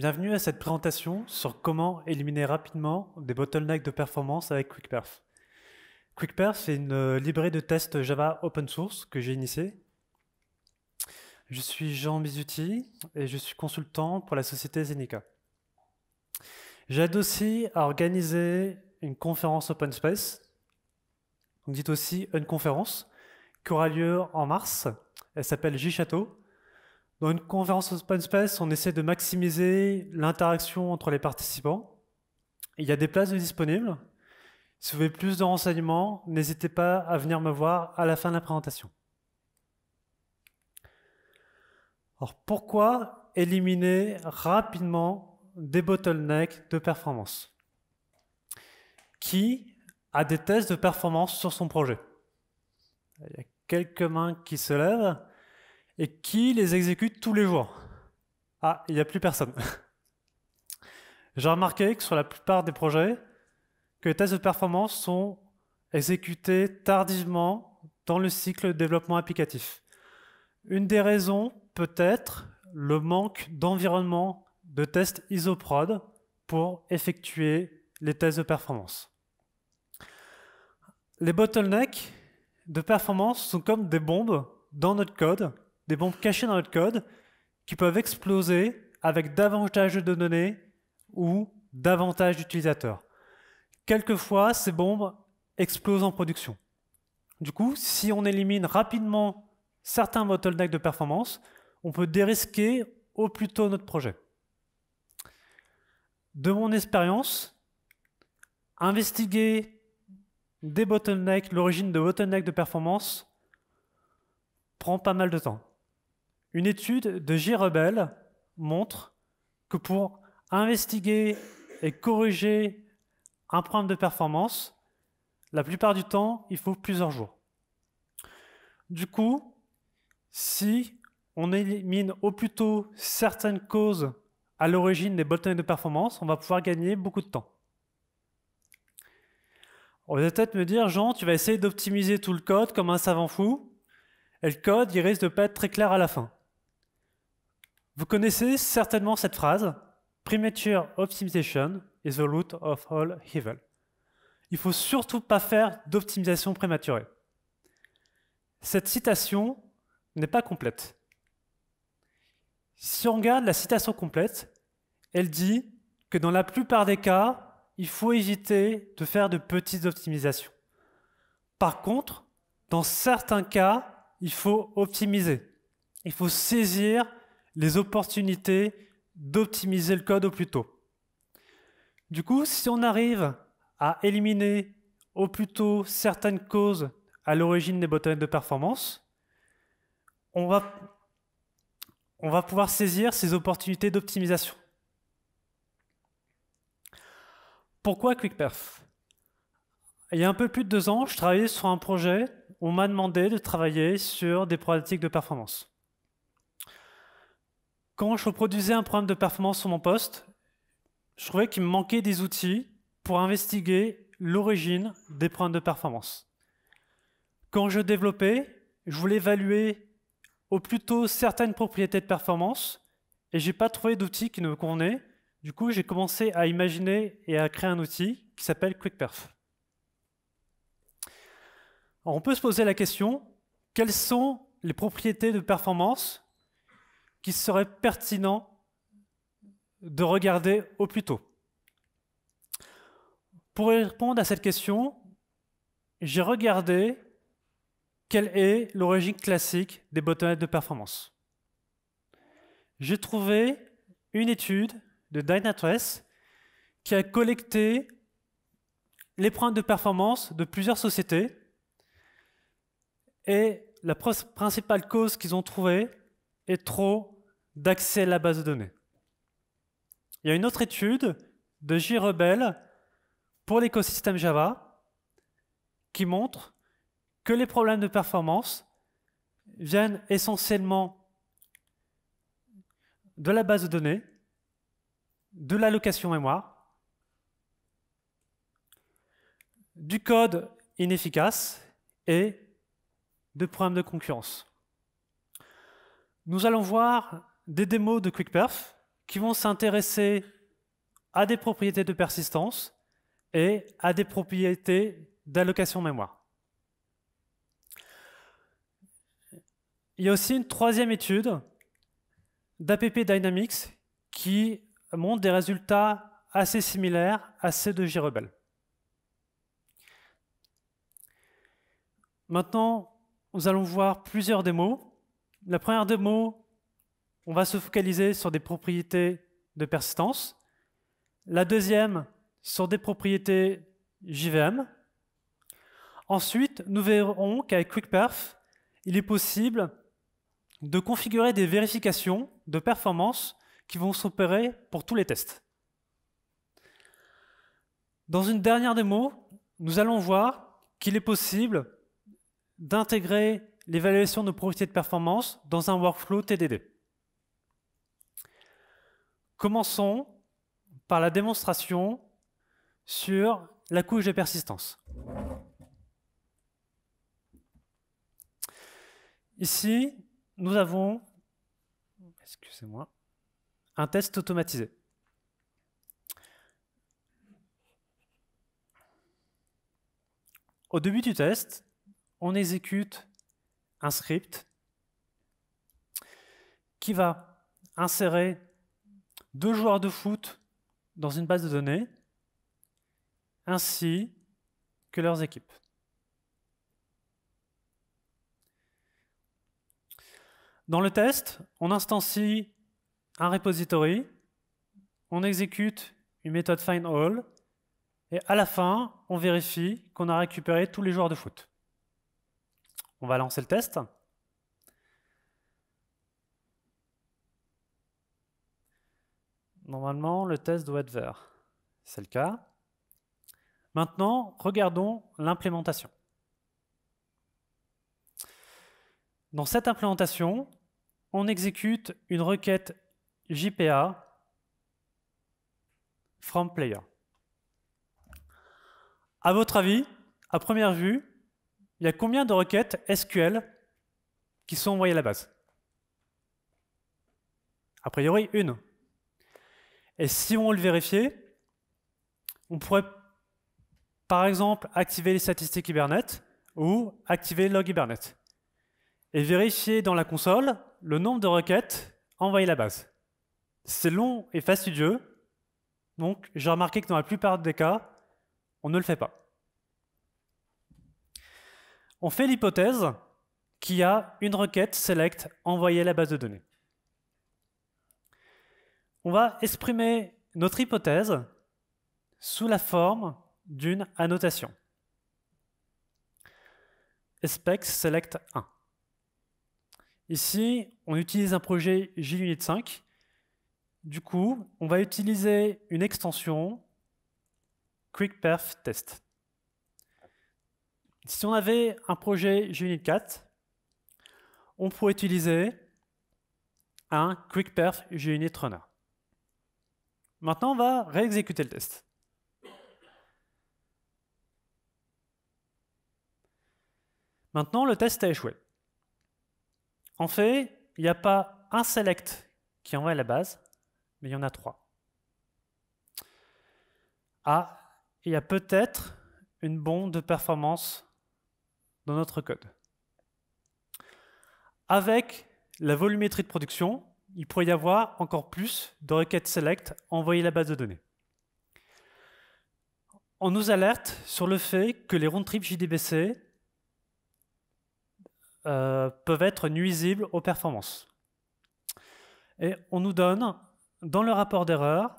Bienvenue à cette présentation sur comment éliminer rapidement des bottlenecks de performance avec QuickPerf. QuickPerf est une librairie de test Java open source que j'ai initiée. Je suis Jean Bizuti et je suis consultant pour la société Zenica. J'aide aussi à organiser une conférence open space, on dit aussi une conférence, qui aura lieu en mars. Elle s'appelle JChateau. Dans une conférence open space, on essaie de maximiser l'interaction entre les participants. Il y a des places disponibles. Si vous voulez plus de renseignements, n'hésitez pas à venir me voir à la fin de la présentation. Alors, pourquoi éliminer rapidement des bottlenecks de performance? Qui a des tests de performance sur son projet? Il y a quelques mains qui se lèvent. Et qui les exécute tous les jours? Ah, il n'y a plus personne. J'ai remarqué que sur la plupart des projets, que les tests de performance sont exécutés tardivement dans le cycle de développement applicatif. Une des raisons peut être le manque d'environnement de tests isoprod pour effectuer les tests de performance. Les bottlenecks de performance sont comme des bombes dans notre code, des bombes cachées dans notre code qui peuvent exploser avec davantage de données ou davantage d'utilisateurs. Quelquefois, ces bombes explosent en production. Du coup, si on élimine rapidement certains bottlenecks de performance, on peut dérisquer au plus tôt notre projet. De mon expérience, investiguer des bottlenecks, l'origine de bottlenecks de performance prend pas mal de temps. Une étude de JRebel montre que pour investiguer et corriger un problème de performance, la plupart du temps, il faut plusieurs jours. Du coup, si on élimine au plus tôt certaines causes à l'origine des bottlenecks de performance, on va pouvoir gagner beaucoup de temps. On va peut-être me dire, Jean, tu vas essayer d'optimiser tout le code comme un savant fou, et le code, il risque de ne pas être très clair à la fin. Vous connaissez certainement cette phrase « Premature optimization is the root of all evil ». Il ne faut surtout pas faire d'optimisation prématurée. Cette citation n'est pas complète. Si on regarde la citation complète, elle dit que dans la plupart des cas, il faut éviter de faire de petites optimisations. Par contre, dans certains cas, il faut optimiser. Il faut saisir les opportunités d'optimiser le code au plus tôt. Du coup, si on arrive à éliminer au plus tôt certaines causes à l'origine des bottlenecks de performance, on va pouvoir saisir ces opportunités d'optimisation. Pourquoi QuickPerf? Il y a un peu plus de 2 ans, je travaillais sur un projet où on m'a demandé de travailler sur des problématiques de performance. Quand je reproduisais un problème de performance sur mon poste, je trouvais qu'il me manquait des outils pour investiguer l'origine des problèmes de performance. Quand je développais, je voulais évaluer au plus tôt certaines propriétés de performance et je n'ai pas trouvé d'outil qui me convenait. Du coup, j'ai commencé à imaginer et à créer un outil qui s'appelle QuickPerf. Alors, on peut se poser la question, quelles sont les propriétés de performance qu'il serait pertinent de regarder au plus tôt? Pour répondre à cette question, j'ai regardé quelle est l'origine classique des bottlenecks de performance. J'ai trouvé une étude de Dynatrace qui a collecté les problèmes de performance de plusieurs sociétés et la principale cause qu'ils ont trouvée est trop d'accès à la base de données. Il y a une autre étude de JRebel pour l'écosystème Java qui montre que les problèmes de performance viennent essentiellement de la base de données, de l'allocation mémoire, du code inefficace et de problèmes de concurrence. Nous allons voir des démos de QuickPerf qui vont s'intéresser à des propriétés de persistance et à des propriétés d'allocation mémoire. Il y a aussi une troisième étude d'APP Dynamics qui montre des résultats assez similaires à ceux de JRebel. Maintenant, nous allons voir plusieurs démos. La première démo, on va se focaliser sur des propriétés de persistance. La deuxième, sur des propriétés JVM. Ensuite, nous verrons qu'avec QuickPerf, il est possible de configurer des vérifications de performance qui vont s'opérer pour tous les tests. Dans une dernière démo, nous allons voir qu'il est possible d'intégrer l'évaluation de propriétés de performance dans un workflow TDD. Commençons par la démonstration sur la couche de persistance. Ici, nous avons, un test automatisé. Au début du test, on exécute un script qui va insérer 2 joueurs de foot dans une base de données, ainsi que leurs équipes. Dans le test, on instancie un repository, on exécute une méthode findAll, et à la fin, on vérifie qu'on a récupéré tous les joueurs de foot. On va lancer le test. Normalement, le test doit être vert. C'est le cas. Maintenant, regardons l'implémentation. Dans cette implémentation, on exécute une requête JPA from player. À votre avis, à première vue, il y a combien de requêtes SQL qui sont envoyées à la base? A priori, une. Et si on le vérifiait, on pourrait par exemple activer les statistiques Hibernate ou activer log Hibernate et vérifier dans la console le nombre de requêtes envoyées à la base. C'est long et fastidieux, donc j'ai remarqué que dans la plupart des cas, on ne le fait pas. On fait l'hypothèse qu'il y a une requête select envoyée à la base de données. On va exprimer notre hypothèse sous la forme d'une annotation. Expect select 1. Ici, on utilise un projet JUnit 5. Du coup, on va utiliser une extension QuickPerf Test. Si on avait un projet JUnit 4, on pourrait utiliser un QuickPerf JUnit Runner. Maintenant, on va réexécuter le test. Maintenant, le test a échoué. En fait, il n'y a pas un select qui envoie à la base, mais il y en a 3. Ah, il y a peut-être une bombe de performance dans notre code. Avec la volumétrie de production, il pourrait y avoir encore plus de requêtes select envoyées à la base de données. On nous alerte sur le fait que les round-trips JDBC peuvent être nuisibles aux performances. Et on nous donne, dans le rapport d'erreur,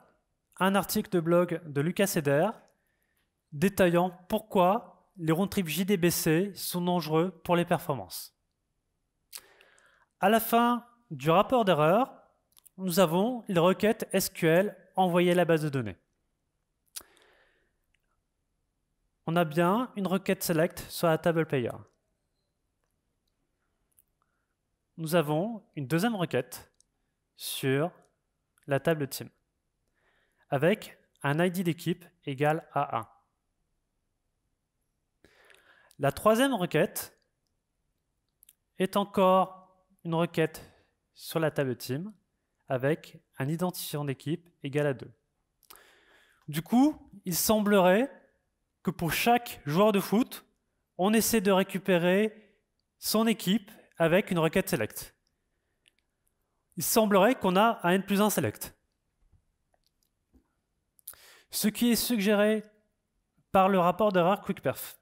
un article de blog de Lucas Eder détaillant pourquoi les round-trips JDBC sont dangereux pour les performances. À la fin du rapport d'erreur, nous avons les requêtes SQL envoyées à la base de données. On a bien une requête select sur la table player. Nous avons une deuxième requête sur la table team avec un ID d'équipe égal à 1. La troisième requête est encore une requête sur la table team avec un identifiant d'équipe égal à 2. Du coup, il semblerait que pour chaque joueur de foot, on essaie de récupérer son équipe avec une requête select. Il semblerait qu'on a un n+1 select. Ce qui est suggéré par le rapport d'erreur QuickPerf.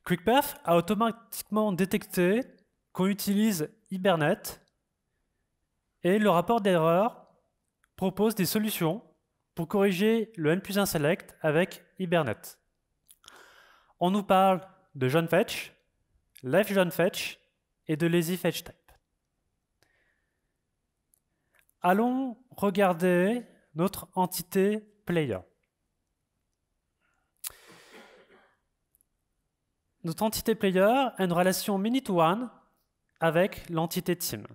QuickPerf a automatiquement détecté qu'on utilise Hibernate et le rapport d'erreur propose des solutions pour corriger le n+1 select avec Hibernate. On nous parle de JohnFetch, LeftJohnFetch et de LazyFetchType. Allons regarder notre entité player. Notre entité player a une relation many-to-one avec l'entité team.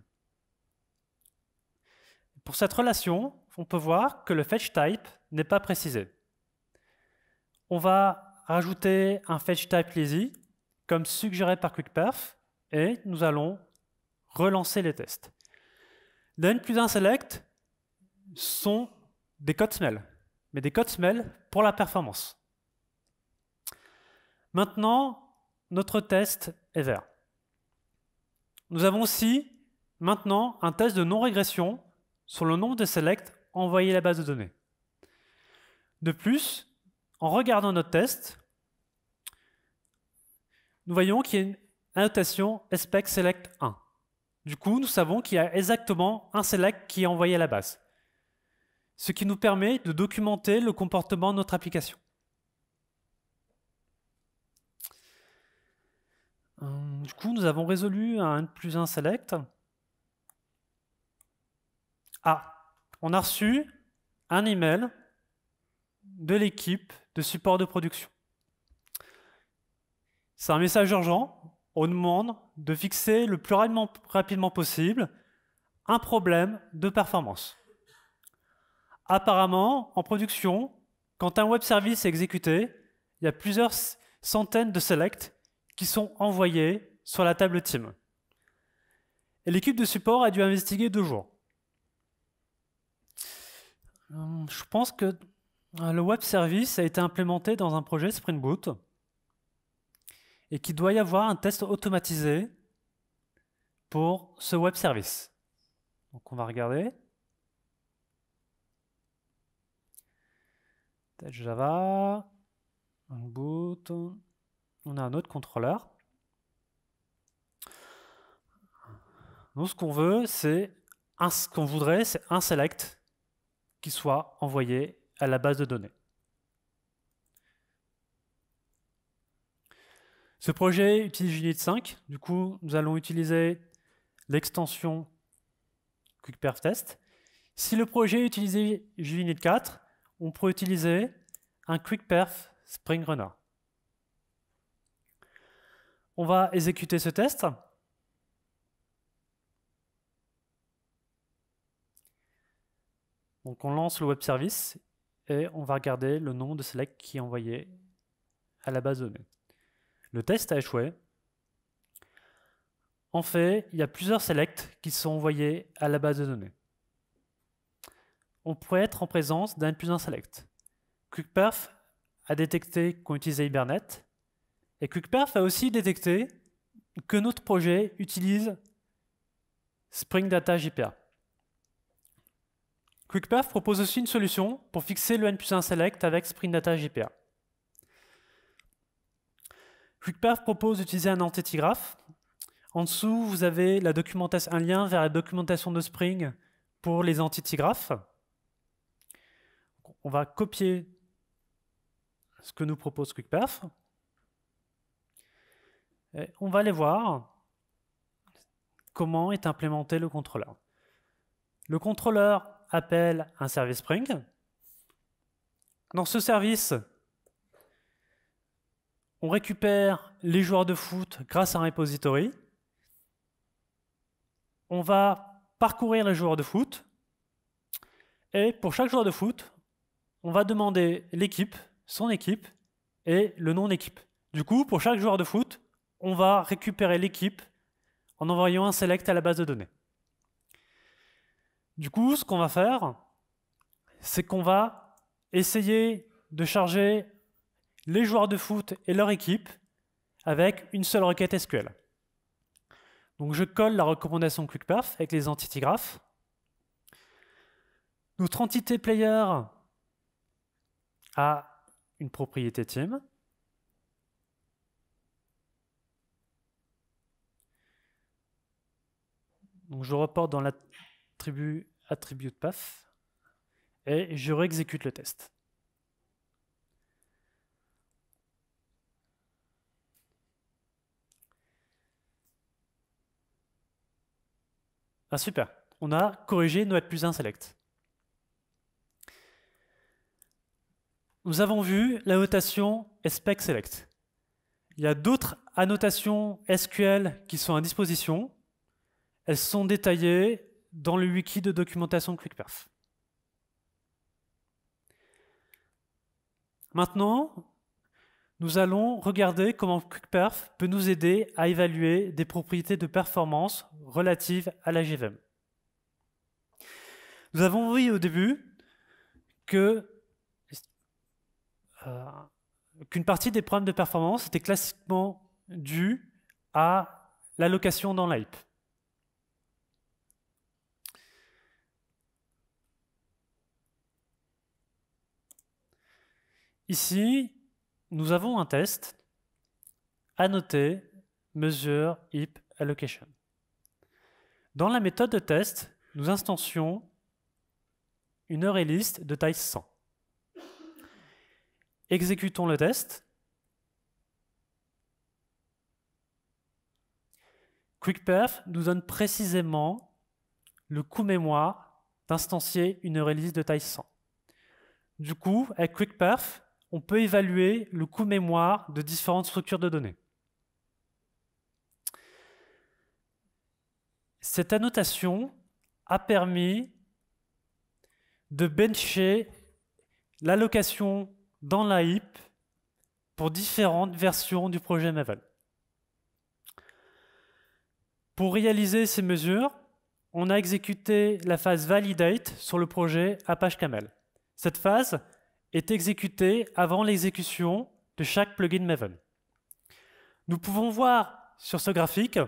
Pour cette relation, on peut voir que le fetchType n'est pas précisé. On va rajouter un fetchType lazy, comme suggéré par QuickPerf, et nous allons relancer les tests. Les n+1 select sont des codes smell, mais des codes smell pour la performance. Maintenant, notre test est vert. Nous avons aussi maintenant un test de non-régression sur le nombre de selects envoyés à la base de données. De plus, en regardant notre test, nous voyons qu'il y a une annotation expect select 1. Du coup, nous savons qu'il y a exactement un select qui est envoyé à la base, ce qui nous permet de documenter le comportement de notre application. Du coup, nous avons résolu un n+1 select. On a reçu un email de l'équipe de support de production. C'est un message urgent. On demande de fixer le plus rapidement possible un problème de performance. Apparemment, en production, quand un web service est exécuté, il y a plusieurs centaines de selects qui sont envoyés sur la table team. Et l'équipe de support a dû investiguer 2 jours. Je pense que le web service a été implémenté dans un projet Spring Boot et qu'il doit y avoir un test automatisé pour ce web service. Donc on va regarder. Test Java, un boot, on a un autre contrôleur. Donc ce qu'on veut, c'est ce qu'on voudrait, c'est un select qui soit envoyé à la base de données. Ce projet utilise JUnit 5, du coup nous allons utiliser l'extension QuickPerfTest. Si le projet utilisait JUnit 4, on peut utiliser un QuickPerf Spring Runner. On va exécuter ce test. Donc on lance le web service et on va regarder le nombre de selects qui est envoyé à la base de données. Le test a échoué. En fait, il y a plusieurs selects qui sont envoyés à la base de données. On pourrait être en présence d'un n+1 select. QuickPerf a détecté qu'on utilisait Hibernate et QuickPerf a aussi détecté que notre projet utilise Spring Data JPA. QuickPerf propose aussi une solution pour fixer le n+1 select avec Spring Data JPA. QuickPerf propose d'utiliser un entity graph. En dessous, vous avez un lien vers la documentation de Spring pour les entity graph. On va copier ce que nous propose QuickPerf. Et on va aller voir comment est implémenté le contrôleur. Le contrôleur appelle un service Spring. Dans ce service, on récupère les joueurs de foot grâce à un repository. On va parcourir les joueurs de foot. Et pour chaque joueur de foot, on va demander l'équipe, son équipe et le nom d'équipe. Du coup, pour chaque joueur de foot, on va récupérer l'équipe en envoyant un select à la base de données. Du coup, ce qu'on va faire, c'est qu'on va essayer de charger les joueurs de foot et leur équipe avec une seule requête SQL. Donc je colle la recommandation QuickPerf avec les entity graph. Notre entité player a une propriété team. Donc je reporte dans l'attribut attribute path et je réexécute le test. Ah super, on a corrigé no +1 select. Nous avons vu la notation spec select. Il y a d'autres annotations SQL qui sont à disposition. Elles sont détaillées dans le wiki de documentation de QuickPerf. Maintenant, nous allons regarder comment QuickPerf peut nous aider à évaluer des propriétés de performance relatives à la JVM. Nous avons vu au début qu'une partie des problèmes de performance était classiquement due à l'allocation dans l'heap. Ici, nous avons un test annoté measure heap allocation. Dans la méthode de test, nous instancions une ArrayList de taille 100. Exécutons le test. QuickPerf nous donne précisément le coût mémoire d'instancier une ArrayList de taille 100. Du coup, avec QuickPerf, on peut évaluer le coût mémoire de différentes structures de données. Cette annotation a permis de bencher l'allocation dans la heap pour différentes versions du projet Maven. Pour réaliser ces mesures, on a exécuté la phase validate sur le projet Apache Camel. Cette phase est exécutée avant l'exécution de chaque plugin Maven. Nous pouvons voir sur ce graphique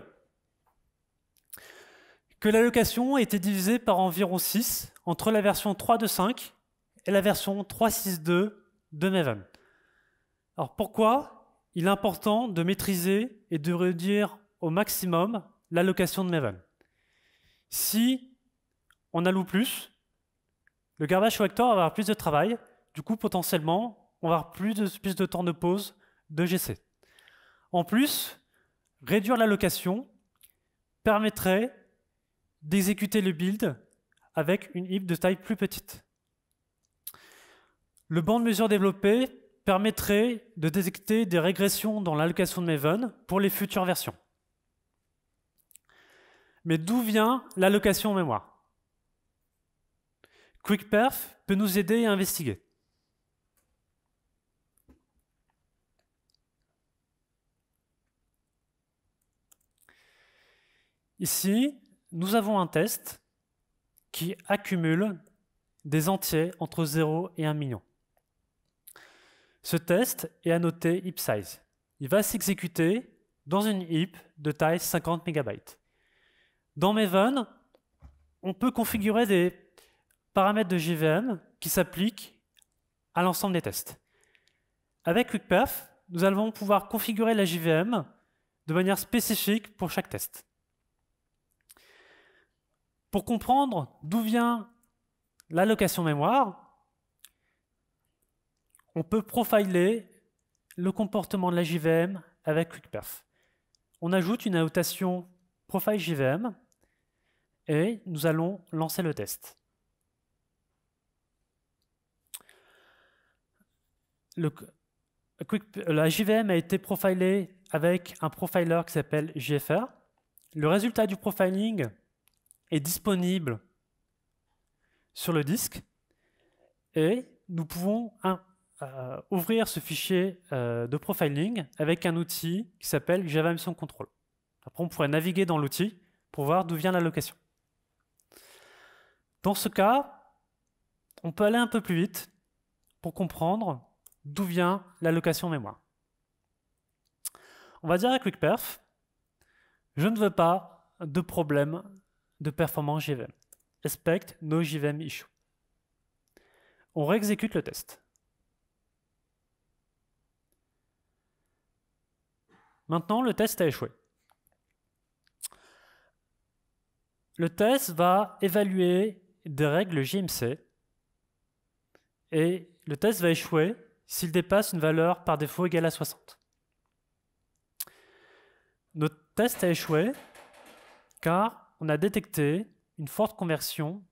que l'allocation a été divisée par environ 6 entre la version 3.2.5 et la version 3.6.2 de Maven. Alors pourquoi il est important de maîtriser et de réduire au maximum l'allocation de Maven? Si on alloue plus, le garbage collector va avoir plus de travail, du coup potentiellement on va avoir plus de temps de pause de GC. En plus, réduire l'allocation permettrait d'exécuter le build avec une heap de taille plus petite. Le banc de mesure développé permettrait de détecter des régressions dans l'allocation de Maven pour les futures versions. Mais d'où vient l'allocation en mémoire? QuickPerf peut nous aider à investiguer. Ici, nous avons un test qui accumule des entiers entre 0 et 1 million. Ce test est annoté heap size. Il va s'exécuter dans une heap de taille 50 MB. Dans Maven, on peut configurer des paramètres de JVM qui s'appliquent à l'ensemble des tests. Avec QuickPerf, nous allons pouvoir configurer la JVM de manière spécifique pour chaque test. Pour comprendre d'où vient l'allocation mémoire, on peut profiler le comportement de la JVM avec QuickPerf. On ajoute une annotation profile JVM et nous allons lancer le test. La JVM a été profilée avec un profiler qui s'appelle JFR. Le résultat du profiling est disponible sur le disque et nous pouvons ouvrir ce fichier de profiling avec un outil qui s'appelle Java Mission Control. Après, on pourrait naviguer dans l'outil pour voir d'où vient l'allocation. Dans ce cas, on peut aller un peu plus vite pour comprendre d'où vient l'allocation mémoire. On va dire à QuickPerf, je ne veux pas de problème de performance JVM. Expect no JVM issue. On réexécute le test. Maintenant, le test a échoué. Le test va évaluer des règles JMC et le test va échouer s'il dépasse une valeur par défaut égale à 60. Notre test a échoué car on a détecté une forte conversion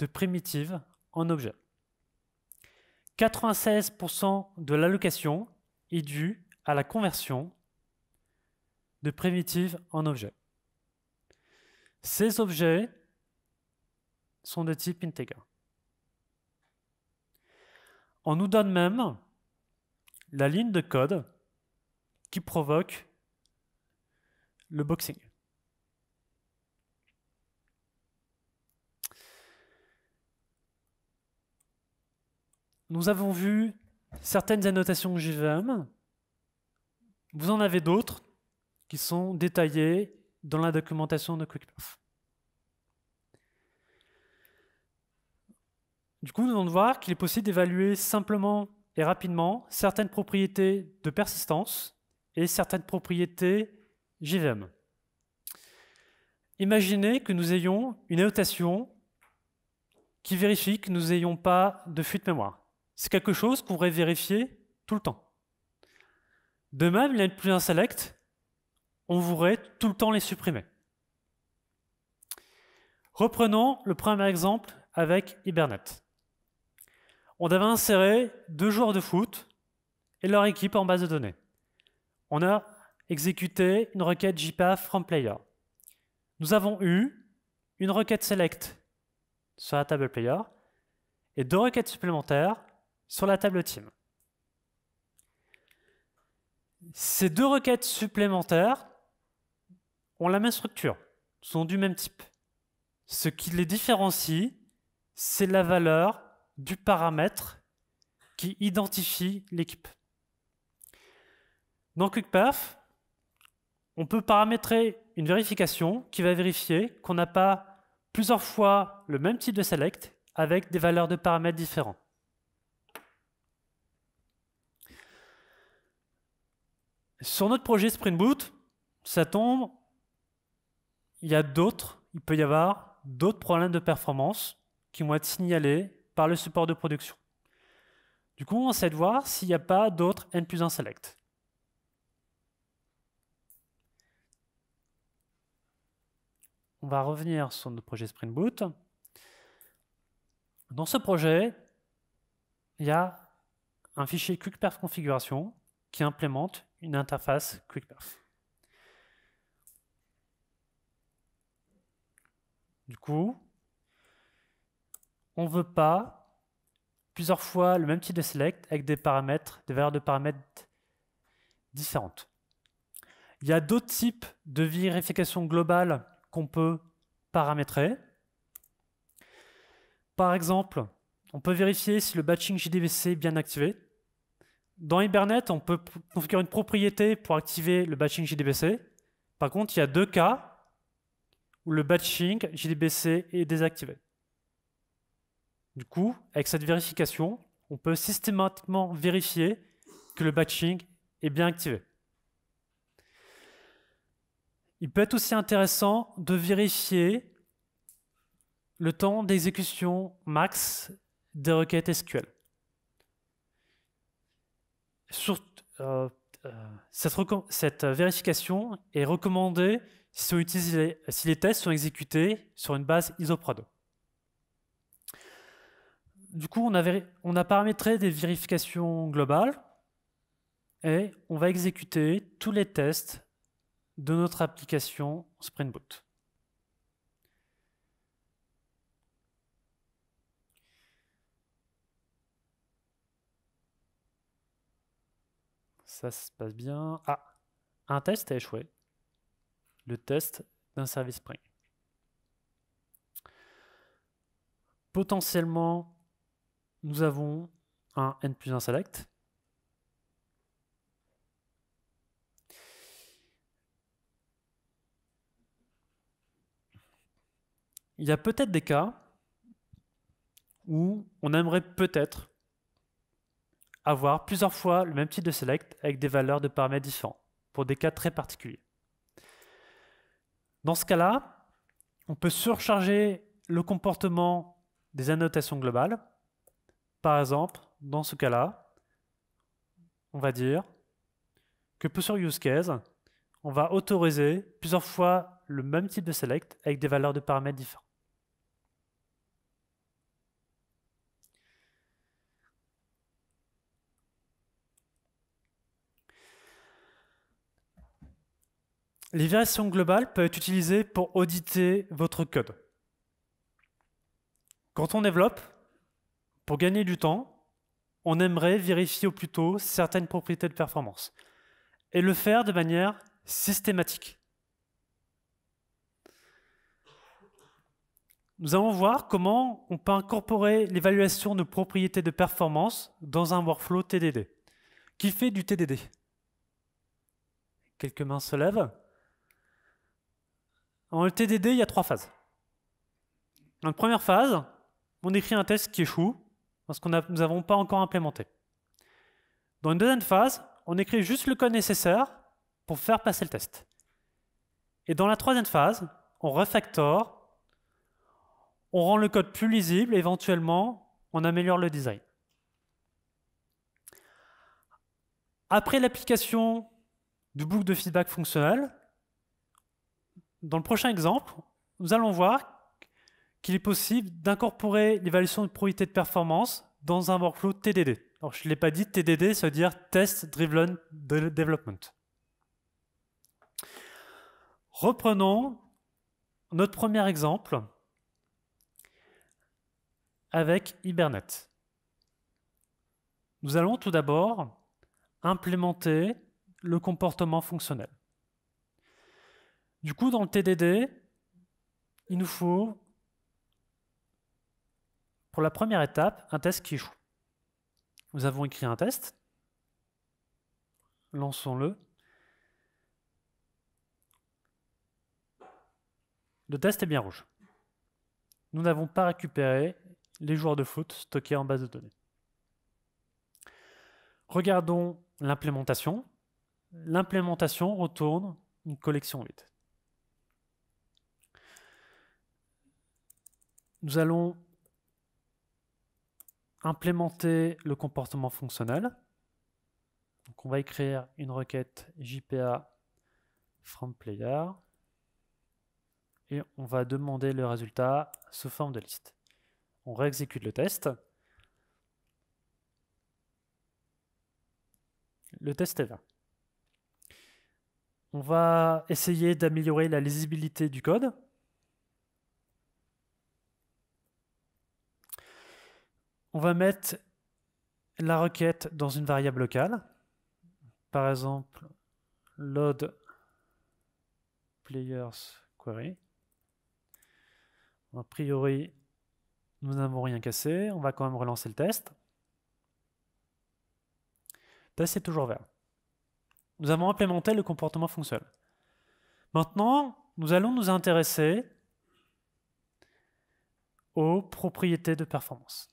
de primitives en objets. 96% de l'allocation est due à la conversion de primitives en objets. Ces objets sont de type integer. On nous donne même la ligne de code qui provoque le boxing. Nous avons vu certaines annotations JVM. Vous en avez d'autres qui sont détaillées dans la documentation de QuickPerf. Du coup, nous allons voir qu'il est possible d'évaluer simplement et rapidement certaines propriétés de persistance et certaines propriétés JVM. Imaginez que nous ayons une annotation qui vérifie que nous n'ayons pas de fuite mémoire. C'est quelque chose qu'on pourrait vérifier tout le temps. De même, les n+1 select, on voudrait tout le temps les supprimer. Reprenons le premier exemple avec Hibernate. On avait inséré 2 joueurs de foot et leur équipe en base de données. On a exécuté une requête JPath from player. Nous avons eu une requête select sur la table player et 2 requêtes supplémentaires sur la table team. Ces 2 requêtes supplémentaires ont la même structure, sont du même type. Ce qui les différencie, c'est la valeur du paramètre qui identifie l'équipe. Dans QuickPerf, on peut paramétrer une vérification qui va vérifier qu'on n'a pas plusieurs fois le même type de select avec des valeurs de paramètres différents. Sur notre projet Spring Boot, ça tombe, il peut y avoir d'autres problèmes de performance qui vont être signalés par le support de production. Du coup, on essaie de voir s'il n'y a pas d'autres n+1 select. On va revenir sur notre projet Spring Boot. Dans ce projet, il y a un fichier QuickPerf configuration qui implémente une interface QuickPerf. Du coup, on ne veut pas plusieurs fois le même type de select avec des valeurs de paramètres différentes. Il y a d'autres types de vérification globale qu'on peut paramétrer. Par exemple, on peut vérifier si le batching JDBC est bien activé. Dans Hibernate, on peut configurer une propriété pour activer le batching JDBC. Par contre, il y a 2 cas où le batching JDBC est désactivé. Du coup, avec cette vérification, on peut systématiquement vérifier que le batching est bien activé. Il peut être aussi intéressant de vérifier le temps d'exécution max des requêtes SQL. Cette vérification est recommandée si les tests sont exécutés sur une base isoprod. Du coup, on a paramétré des vérifications globales et on va exécuter tous les tests de notre application Spring Boot. Ça se passe bien. Ah, un test a échoué. le test d'un service Spring. Potentiellement, nous avons un n plus 1 select. Il y a peut-être des cas où on aimerait peut-être avoir plusieurs fois le même type de select avec des valeurs de paramètres différents, pour des cas très particuliers. Dans ce cas-là, on peut surcharger le comportement des annotations globales. Par exemple, dans ce cas-là, on va dire que sur UseCase, on va autoriser plusieurs fois le même type de select avec des valeurs de paramètres différents. Les vérifications globales peuvent être utilisées pour auditer votre code. Quand on développe, pour gagner du temps, on aimerait vérifier au plus tôt certaines propriétés de performance et le faire de manière systématique. Nous allons voir comment on peut incorporer l'évaluation de propriétés de performance dans un workflow TDD. Qui fait du TDD? Quelques mains se lèvent. Dans le TDD, il y a 3 phases. Dans la première phase, on écrit un test qui échoue parce que nous n'avons pas encore implémenté. Dans une deuxième phase, on écrit juste le code nécessaire pour faire passer le test. Et dans la troisième phase, on refactor, on rend le code plus lisible et éventuellement, on améliore le design. Après l'application du boucle de feedback fonctionnel, dans le prochain exemple, nous allons voir qu'il est possible d'incorporer l'évaluation de probabilité de performance dans un workflow TDD. Alors, je ne l'ai pas dit, TDD, ça veut dire Test Driven Development. Reprenons notre premier exemple avec Hibernate. Nous allons tout d'abord implémenter le comportement fonctionnel. Du coup, dans le TDD, il nous faut, pour la première étape, un test qui échoue. Nous avons écrit un test. Lançons-le. Le test est bien rouge. Nous n'avons pas récupéré les joueurs de foot stockés en base de données. Regardons l'implémentation. L'implémentation retourne une collection vide. Nous allons implémenter le comportement fonctionnel. Donc on va écrire une requête JPA from player et on va demander le résultat sous forme de liste. On réexécute le test. Le test est là. On va essayer d'améliorer la lisibilité du code. On va mettre la requête dans une variable locale. Par exemple, load players query. A priori, nous n'avons rien cassé. On va quand même relancer le test. Le test est toujours vert. Nous avons implémenté le comportement fonctionnel. Maintenant, nous allons nous intéresser aux propriétés de performance.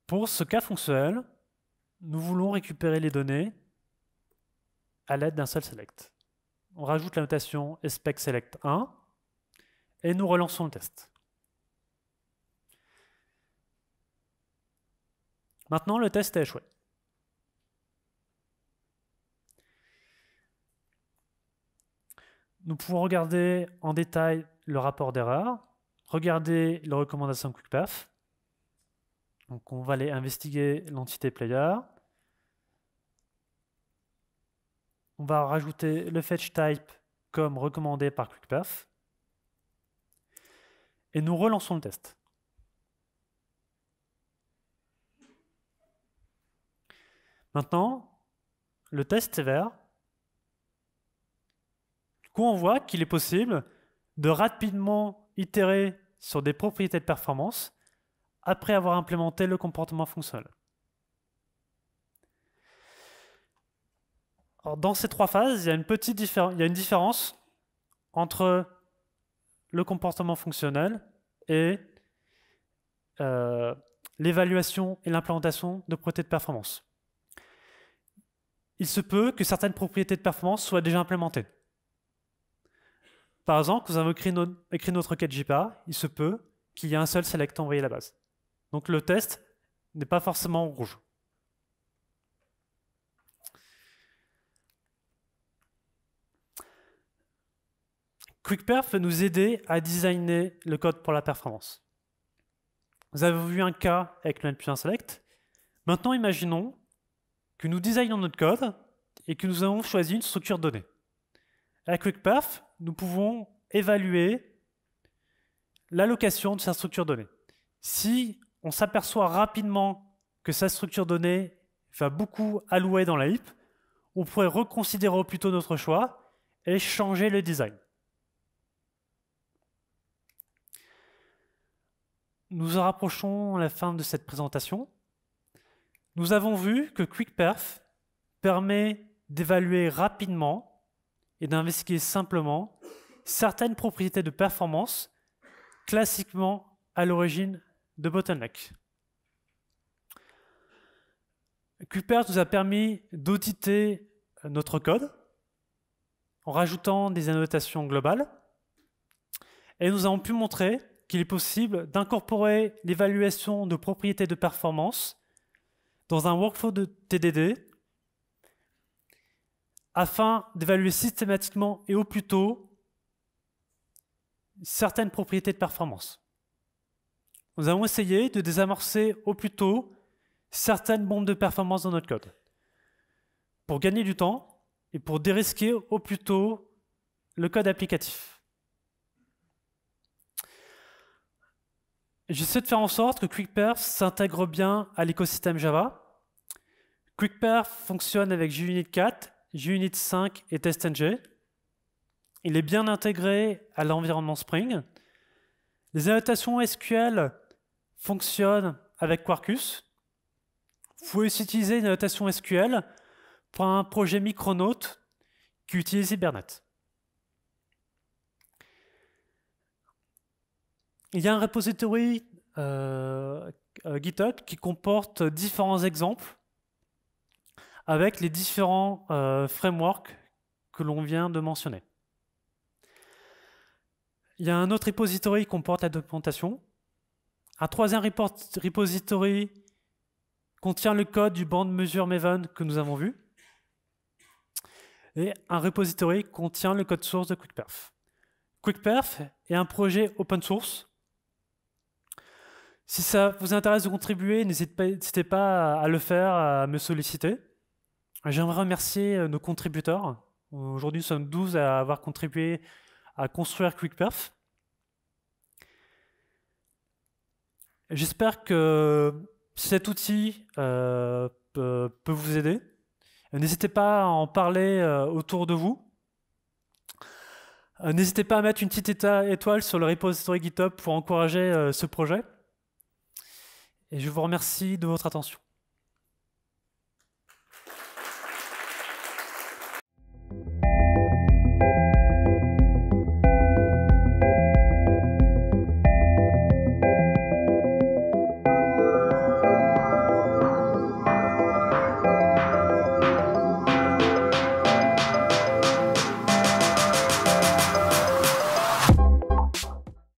Pour ce cas fonctionnel, nous voulons récupérer les données à l'aide d'un seul select. On rajoute la notation expectSelect1 et nous relançons le test. Maintenant, le test est échoué. Nous pouvons regarder en détail le rapport d'erreur, regarder les recommandations QuickPerf. Donc on va aller investiguer l'entité player. On va rajouter le fetch type comme recommandé par QuickPerf. Et nous relançons le test. Maintenant, le test est vert. Du coup, on voit qu'il est possible de rapidement itérer sur des propriétés de performance après avoir implémenté le comportement fonctionnel. Alors, dans ces trois phases, il y a une différence entre le comportement fonctionnel et l'évaluation et l'implémentation de propriétés de performance. Il se peut que certaines propriétés de performance soient déjà implémentées. Par exemple, nous avons écrit notre requête JPA, il se peut qu'il y ait un seul select envoyé à la base. Donc le test n'est pas forcément rouge. QuickPerf peut nous aider à designer le code pour la performance. Vous avez vu un cas avec le n+1select. Maintenant, imaginons que nous designons notre code et que nous avons choisi une structure donnée. Avec QuickPerf, nous pouvons évaluer l'allocation de sa structure donnée. Si on s'aperçoit rapidement que sa structure donnée va beaucoup allouer dans la heap, on pourrait reconsidérer au plus tôt notre choix et changer le design. Nous en rapprochons à la fin de cette présentation. Nous avons vu que QuickPerf permet d'évaluer rapidement et d'investiguer simplement certaines propriétés de performance classiquement à l'origine de bottlenecks. QuickPerf nous a permis d'auditer notre code en rajoutant des annotations globales et nous avons pu montrer qu'il est possible d'incorporer l'évaluation de propriétés de performance dans un workflow de TDD afin d'évaluer systématiquement et au plus tôt certaines propriétés de performance. Nous avons essayé de désamorcer au plus tôt certaines bombes de performance dans notre code pour gagner du temps et pour dérisquer au plus tôt le code applicatif. J'essaie de faire en sorte que QuickPerf s'intègre bien à l'écosystème Java. QuickPerf fonctionne avec JUnit 4, JUnit 5 et TestNG. Il est bien intégré à l'environnement Spring. Les annotations SQL fonctionnent avec Quarkus. Vous pouvez aussi utiliser une annotation SQL pour un projet Micronaut qui utilise Hibernate. Il y a un repository GitHub qui comporte différents exemples avec les différents frameworks que l'on vient de mentionner. Il y a un autre repository qui comporte la documentation. Un troisième repository contient le code du band mesure Maven que nous avons vu. Et un repository contient le code source de QuickPerf. QuickPerf est un projet open source. Si ça vous intéresse de contribuer, n'hésitez pas à le faire, à me solliciter. J'aimerais remercier nos contributeurs. Aujourd'hui, nous sommes 12 à avoir contribué à construire QuickPerf. J'espère que cet outil peut vous aider. N'hésitez pas à en parler autour de vous. N'hésitez pas à mettre une petite étoile sur le repository GitHub pour encourager ce projet. Et je vous remercie de votre attention.